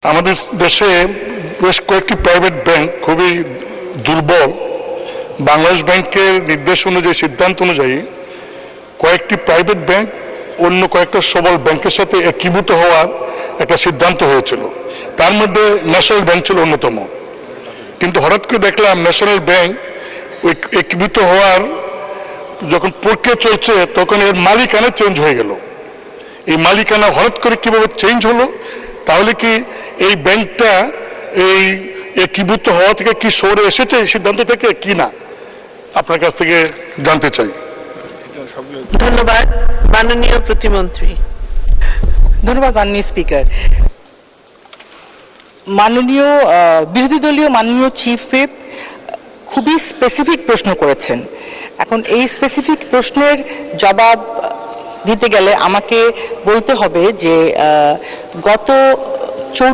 আমাদের দেশে বেশ কয়েকটি প্রাইভেট ব্যাংক খুবই দুর্বল। বাংলাদেশ ব্যাংকের নির্দেশ অনুযায়ী, সিদ্ধান্ত অনুযায়ী কয়েকটি প্রাইভেট ব্যাংক অন্য কয়েকটা সবল ব্যাংকের সাথে একীভূত হওয়ার একটা সিদ্ধান্ত হয়েছিল। তার মধ্যে ন্যাশনাল ব্যাংক ছিল অন্যতম। কিন্তু হঠাৎ করে দেখলাম ন্যাশনাল ব্যাংক একীভূত হওয়ার যখন প্রক্রিয়া চলছে তখন এর মালিকানা চেঞ্জ হয়ে গেল। এই মালিকানা হঠাৎ করে কিভাবে চেঞ্জ হলো? তাহলে কি এই ব্যাংকটা এই একীভূত হওয়া থেকে কি সরে এসেছে এই সিদ্ধান্ত থেকে কি না, আপনার কাছ থেকে জানতে চাই। ধন্যবাদ মাননীয় প্রতিমন্ত্রী। ধন্যবাদ মাননীয় স্পিকার। মাননীয় বিরোধী দলীয় মাননীয় চিফ হুইপ খুবই স্পেসিফিক প্রশ্ন করেছেন। এখন এই স্পেসিফিক প্রশ্নের জবাব দিতে গেলে আমাকে বলতে হবে যে গত